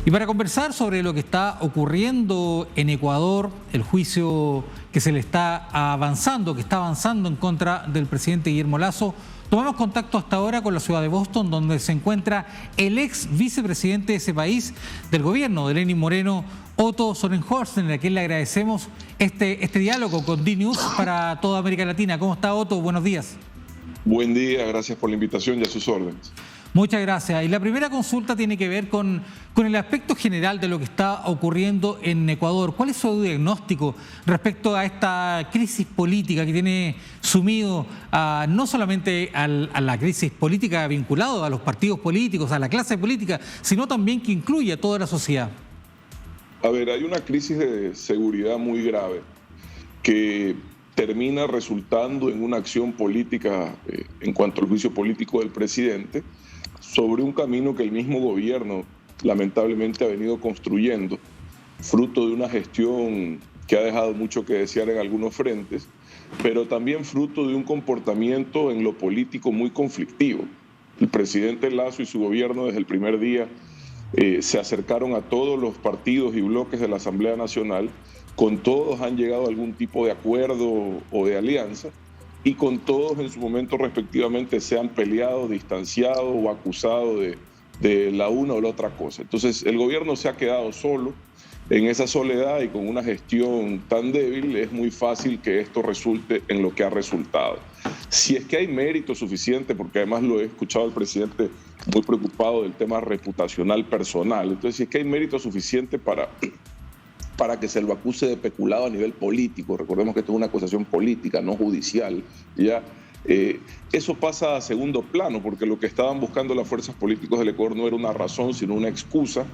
Y para conversar sobre lo que está ocurriendo en Ecuador, el juicio que se le está avanzando, que está avanzando en contra del presidente Guillermo Lasso, tomamos contacto hasta ahora con la ciudad de Boston, donde se encuentra el ex vicepresidente de ese país, del gobierno de Lenín Moreno, Otto Sonnenhorsten, a quien le agradecemos este diálogo con DNews para toda América Latina. ¿Cómo está, Otto? Buenos días. Buen día, gracias por la invitación y a sus órdenes. Muchas gracias. Y la primera consulta tiene que ver con el aspecto general de lo que está ocurriendo en Ecuador. ¿Cuál es su diagnóstico respecto a esta crisis política que tiene sumido no solamente a la crisis política vinculada a los partidos políticos, a la clase política, sino también que incluye a toda la sociedad? A ver, hay una crisis de seguridad muy grave que termina resultando en una acción política en cuanto al juicio político del presidente sobre un camino que el mismo gobierno lamentablemente ha venido construyendo, fruto de una gestión que ha dejado mucho que desear en algunos frentes, pero también fruto de un comportamiento en lo político muy conflictivo. El presidente Lasso y su gobierno desde el primer día se acercaron a todos los partidos y bloques de la Asamblea Nacional, con todos han llegado a algún tipo de acuerdo o de alianza, y con todos en su momento respectivamente se han peleado, distanciado o acusado de la una o la otra cosa. Entonces el gobierno se ha quedado solo. En esa soledad y con una gestión tan débil es muy fácil que esto resulte en lo que ha resultado. Si es que hay mérito suficiente, porque además lo he escuchado al presidente muy preocupado del tema reputacional personal, entonces si es que hay mérito suficiente para que se lo acuse de peculado a nivel político, recordemos que esto es una acusación política, no judicial, ¿ya? Eso pasa a segundo plano, porque lo que estaban buscando las fuerzas políticas del Ecuador no era una razón, sino una excusa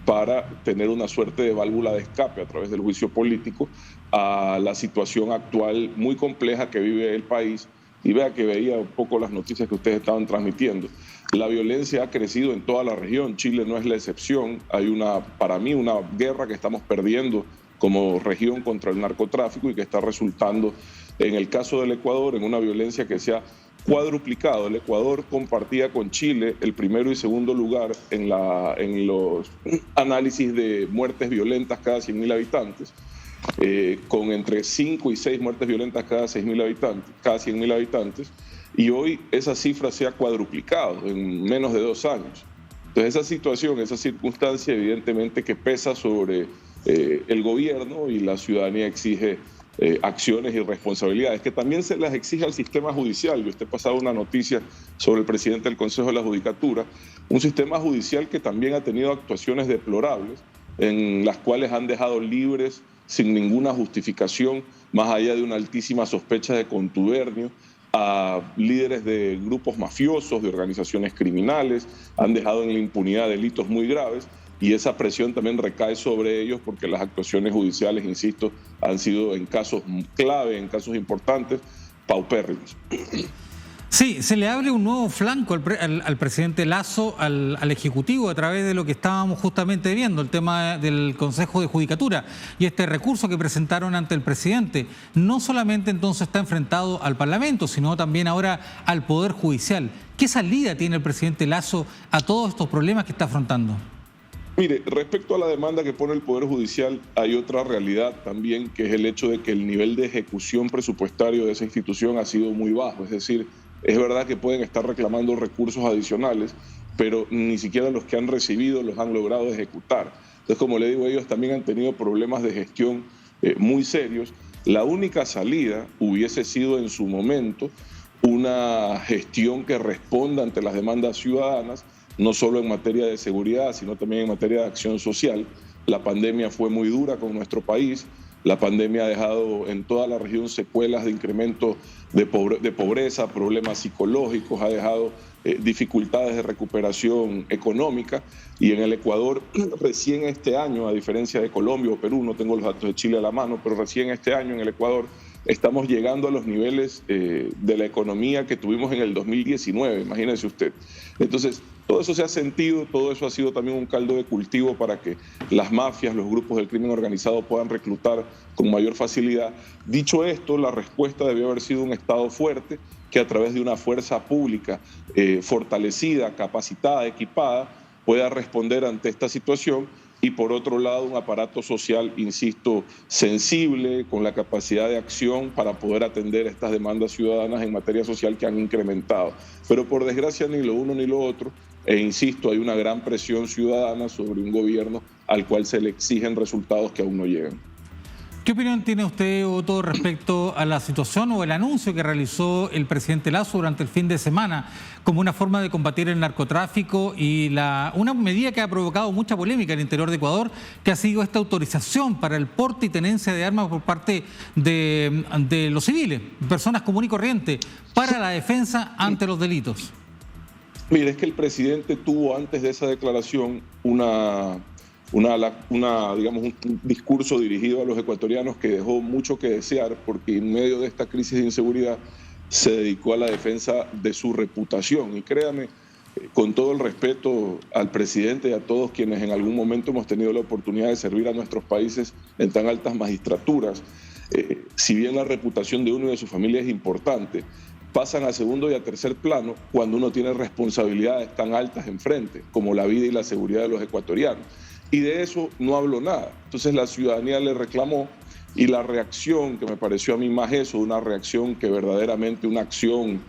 para tener una suerte de válvula de escape a través del juicio político a la situación actual muy compleja que vive el país. Y vea que veía un poco las noticias que ustedes estaban transmitiendo. La violencia ha crecido en toda la región, Chile no es la excepción. Hay para mí una guerra que estamos perdiendo como región contra el narcotráfico y que está resultando, en el caso del Ecuador, en una violencia que se ha cuadruplicado. El Ecuador compartía con Chile el primero y segundo lugar en los análisis de muertes violentas cada 100.000 habitantes. Con entre 5 y 6 muertes violentas cada 100.000 habitantes, y hoy esa cifra se ha cuadruplicado en menos de 2 años. Entonces esa situación, esa circunstancia evidentemente que pesa sobre el gobierno, y la ciudadanía exige acciones y responsabilidades que también se las exige al sistema judicial. Yo usted pasaba una noticia sobre el presidente del Consejo de la Judicatura, un sistema judicial que también ha tenido actuaciones deplorables, en las cuales han dejado libres sin ninguna justificación, más allá de una altísima sospecha de contubernio, a líderes de grupos mafiosos, de organizaciones criminales, han dejado en la impunidad delitos muy graves, y esa presión también recae sobre ellos porque las actuaciones judiciales, insisto, han sido en casos clave, en casos importantes, paupérrimos. Sí, se le abre un nuevo flanco al presidente Lasso, al Ejecutivo, a través de lo que estábamos justamente viendo, el tema del Consejo de Judicatura y este recurso que presentaron ante el presidente. No solamente entonces está enfrentado al Parlamento, sino también ahora al Poder Judicial. ¿Qué salida tiene el presidente Lasso a todos estos problemas que está afrontando? Mire, respecto a la demanda que pone el Poder Judicial, hay otra realidad también, que es el hecho de que el nivel de ejecución presupuestario de esa institución ha sido muy bajo. Es decir, es verdad que pueden estar reclamando recursos adicionales, pero ni siquiera los que han recibido los han logrado ejecutar. Entonces, como le digo, ellos también han tenido problemas de gestión muy serios. La única salida hubiese sido en su momento una gestión que responda ante las demandas ciudadanas, no solo en materia de seguridad, sino también en materia de acción social. La pandemia fue muy dura con nuestro país. La pandemia ha dejado en toda la región secuelas de incremento de pobreza, problemas psicológicos, ha dejado dificultades de recuperación económica, y en el Ecuador recién este año, a diferencia de Colombia o Perú, no tengo los datos de Chile a la mano, pero recién este año en el Ecuador estamos llegando a los niveles de la economía que tuvimos en el 2019, imagínense usted. Entonces, todo eso se ha sentido, todo eso ha sido también un caldo de cultivo para que las mafias, los grupos del crimen organizado puedan reclutar con mayor facilidad. Dicho esto, la respuesta debió haber sido un Estado fuerte que, a través de una fuerza pública fortalecida, capacitada, equipada, pueda responder ante esta situación, y por otro lado un aparato social, insisto, sensible, con la capacidad de acción para poder atender estas demandas ciudadanas en materia social que han incrementado. Pero por desgracia ni lo uno ni lo otro, e insisto, hay una gran presión ciudadana sobre un gobierno al cual se le exigen resultados que aún no llegan. ¿Qué opinión tiene usted, Otto, respecto a la situación o el anuncio que realizó el presidente Lasso durante el fin de semana como una forma de combatir el narcotráfico y una medida que ha provocado mucha polémica en el interior de Ecuador, que ha sido esta autorización para el porte y tenencia de armas por parte de los civiles, personas comunes y corrientes, para la defensa ante los delitos? Mire, es que el presidente tuvo antes de esa declaración digamos, un discurso dirigido a los ecuatorianos que dejó mucho que desear, porque en medio de esta crisis de inseguridad se dedicó a la defensa de su reputación. Y créame, con todo el respeto al presidente y a todos quienes en algún momento hemos tenido la oportunidad de servir a nuestros países en tan altas magistraturas, si bien la reputación de uno y de su familia es importante, pasan a segundo y a tercer plano cuando uno tiene responsabilidades tan altas enfrente, como la vida y la seguridad de los ecuatorianos. Y de eso no habló nada. Entonces la ciudadanía le reclamó, y la reacción, que me pareció a mí más eso, una reacción que verdaderamente una acción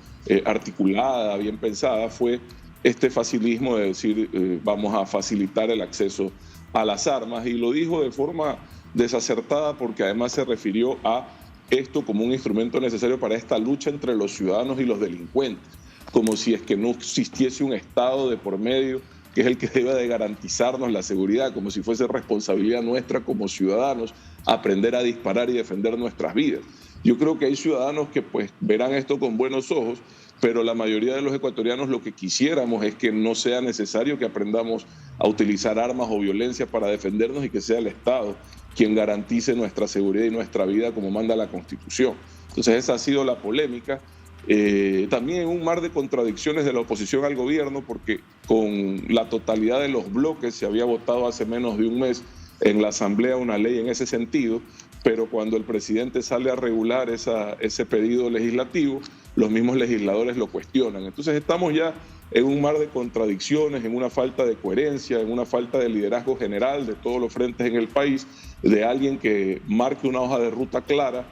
articulada, bien pensada, fue este facilismo de decir vamos a facilitar el acceso a las armas, y lo dijo de forma desacertada porque además se refirió a esto como un instrumento necesario para esta lucha entre los ciudadanos y los delincuentes, como si es que no existiese un Estado de por medio que es el que debe de garantizarnos la seguridad, como si fuese responsabilidad nuestra como ciudadanos aprender a disparar y defender nuestras vidas. Yo creo que hay ciudadanos que pues verán esto con buenos ojos, pero la mayoría de los ecuatorianos lo que quisiéramos es que no sea necesario que aprendamos a utilizar armas o violencia para defendernos, y que sea el Estado quien garantice nuestra seguridad y nuestra vida como manda la Constitución. Entonces esa ha sido la polémica. También un mar de contradicciones de la oposición al gobierno, porque con la totalidad de los bloques se había votado hace menos de un mes en la Asamblea una ley en ese sentido, pero cuando el presidente sale a regular ese pedido legislativo, los mismos legisladores lo cuestionan. Entonces estamos ya en un mar de contradicciones, en una falta de coherencia, en una falta de liderazgo general de todos los frentes en el país, de alguien que marque una hoja de ruta clara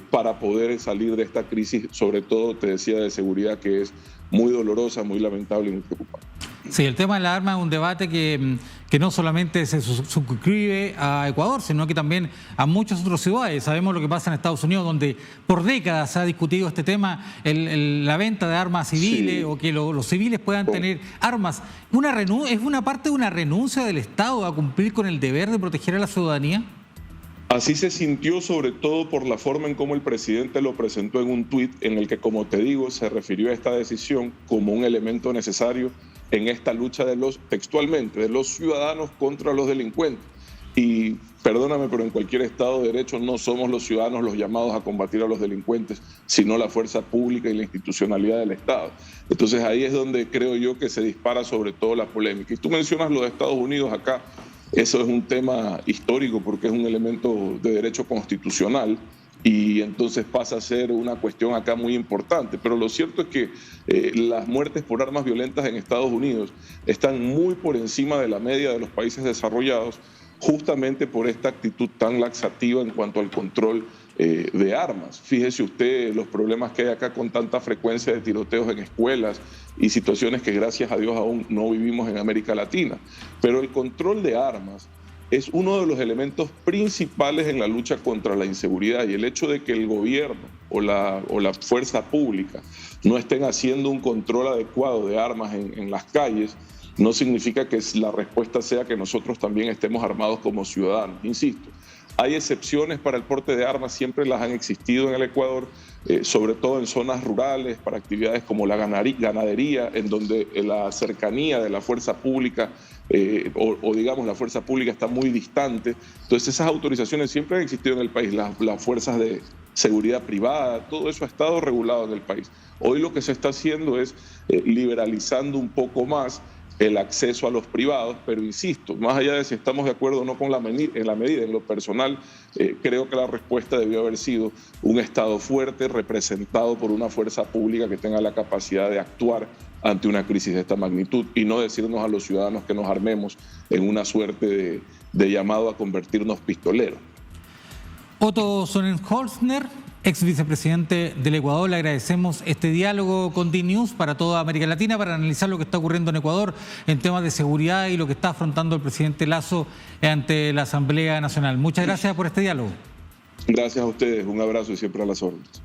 para poder salir de esta crisis, sobre todo, te decía, de seguridad, que es muy dolorosa, muy lamentable y muy preocupante. Sí, el tema de la arma es un debate que no solamente se suscribe a Ecuador, sino que también a muchas otras ciudades. Sabemos lo que pasa en Estados Unidos, donde por décadas se ha discutido este tema, la venta de armas civiles, sí, o que los civiles puedan tener armas. ¿Es una parte de una renuncia del Estado a cumplir con el deber de proteger a la ciudadanía? Así se sintió, sobre todo por la forma en cómo el presidente lo presentó en un tuit en el que, como te digo, se refirió a esta decisión como un elemento necesario en esta lucha textualmente, de los ciudadanos contra los delincuentes. Y perdóname, pero en cualquier Estado de Derecho no somos los ciudadanos los llamados a combatir a los delincuentes, sino la fuerza pública y la institucionalidad del Estado. Entonces ahí es donde creo yo que se dispara sobre todo la polémica. Y tú mencionas lo de Estados Unidos acá. Eso es un tema histórico porque es un elemento de derecho constitucional, y entonces pasa a ser una cuestión acá muy importante. Pero lo cierto es que las muertes por armas violentas en Estados Unidos están muy por encima de la media de los países desarrollados, justamente por esta actitud tan laxativa en cuanto al control de armas. Fíjese usted los problemas que hay acá con tanta frecuencia de tiroteos en escuelas y situaciones que gracias a Dios aún no vivimos en América Latina. Pero el control de armas es uno de los elementos principales en la lucha contra la inseguridad, y el hecho de que el gobierno o la fuerza pública no estén haciendo un control adecuado de armas en las calles no significa que la respuesta sea que nosotros también estemos armados como ciudadanos. Insisto, hay excepciones para el porte de armas, siempre las han existido en el Ecuador, sobre todo en zonas rurales, para actividades como la ganadería, en donde la cercanía de la fuerza pública o digamos la fuerza pública está muy distante. Entonces esas autorizaciones siempre han existido en el país, las fuerzas de seguridad privada, todo eso ha estado regulado en el país. Hoy lo que se está haciendo es liberalizando un poco más el acceso a los privados, pero insisto, más allá de si estamos de acuerdo o no con la medida, en lo personal, creo que la respuesta debió haber sido un Estado fuerte representado por una fuerza pública que tenga la capacidad de actuar ante una crisis de esta magnitud y no decirnos a los ciudadanos que nos armemos en una suerte de llamado a convertirnos pistoleros. Otto Sonnenholzner, ex vicepresidente del Ecuador, le agradecemos este diálogo con DNews para toda América Latina para analizar lo que está ocurriendo en Ecuador en temas de seguridad y lo que está afrontando el presidente Lasso ante la Asamblea Nacional. Muchas gracias por este diálogo. Gracias a ustedes, un abrazo y siempre a las órdenes.